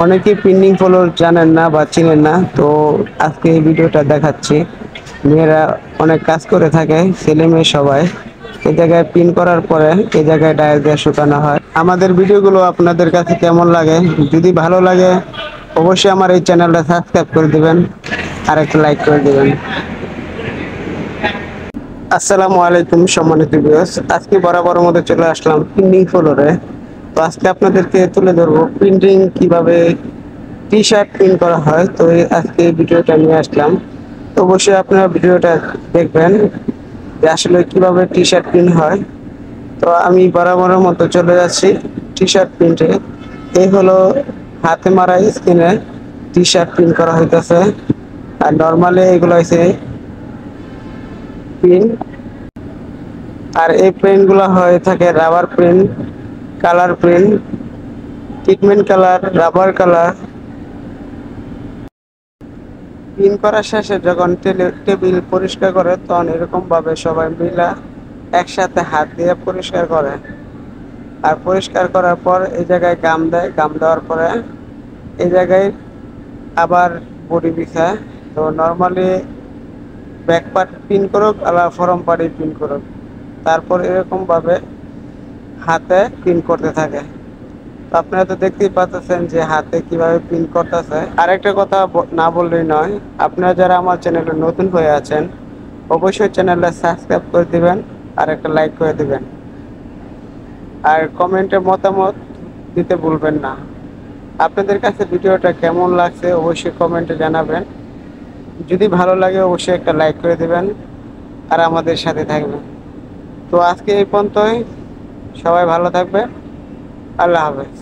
অনেকেই পিন্ডিং ফলোর জানেন না বা চিনেন না, তো আজকে এই ভিডিওটা দেখাচ্ছি। মেয়েরা অনেক কাজ করে থাকে, ছেলে মেয়ে সবাই। এই জায়গায় পিন করার পরে এই জায়গায় ডায়াল দিয়ে শুকানো হয়। আমাদের ভিডিওগুলো আপনাদের কাছে কেমন লাগে? যদি ভালো লাগে অবশ্যই আমার এই চ্যানেলটা সাবস্ক্রাইব করে দিবেন আর একটা লাইক করে দিবেন। আসসালামু আলাইকুম সম্মানিত ভিউয়ার্স, আজকে বরাবর মধ্যে চলে আসলাম প্রিন্টিং ফ্লোরে। তো আজকে আপনাদেরকে তুলে ধরবো প্রিন্টিং কিভাবে টি শার্ট প্রিন্ট করা হয়। তো আজকে এই ভিডিওটা নিয়ে আসলাম। তো অবশ্যই আপনারা ভিডিওটা দেখবেন যে আসলে কিভাবে টি শার্ট প্রিন্ট হয়। তো আমি বরাবরের মতো চলে যাচ্ছি টি শার্ট প্রিন্টে। এই হলো হাতে মারা স্ক্রিনে টি শার্ট প্রিন্ট করা হইতেছে। আর নর্মালি এগুলো হচ্ছে প্রিন্ট। আর এই প্রিন্টগুলো হয়ে থাকে rubber print, colour print, pigment colour, rubber colour. Print করার শেষে যখন টেবিল পরিষ্কার করে তখন এরকম ভাবে সবাই মিলা একসাথে হাত দিয়ে পরিষ্কার করে। আর পরিষ্কার করার পর এই জায়গায় গাম দেয়, গাম দেওয়ার পরে এই জায়গায় আবার বডি বিছায়। তো নর্মালি ব্যাক পার্ট পিন করুক আর ফরম পার্টই পিন করুক, তারপর এরকম ভাবে হাতে পিন করতে থাকে। তো আপনারা তো দেখতেই পাচ্ছেন যে হাতে কিভাবে পিন করতেছে। আরেকটা কথা না বললেই নয়, আপনারা যারা আমার চ্যানেলে নতুন হয়ে আছেন অবশ্যই চ্যানেলটা সাবস্ক্রাইব করে দিবেন আর একটা লাইক করে দিবেন। আর কমেন্টে মতামত দিতে ভুলবেন না। আপনাদের কাছে ভিডিওটা কেমন লাগছে অবশ্যই কমেন্টে জানাবেন। যদি ভালো লাগে অবশ্যই একটা লাইক করে দিবেন আর আমাদের সাথে থাকবেন। তো আজকে এই পর্যন্তই, সবাই ভালো থাকবে। আল্লাহ হাফেজ।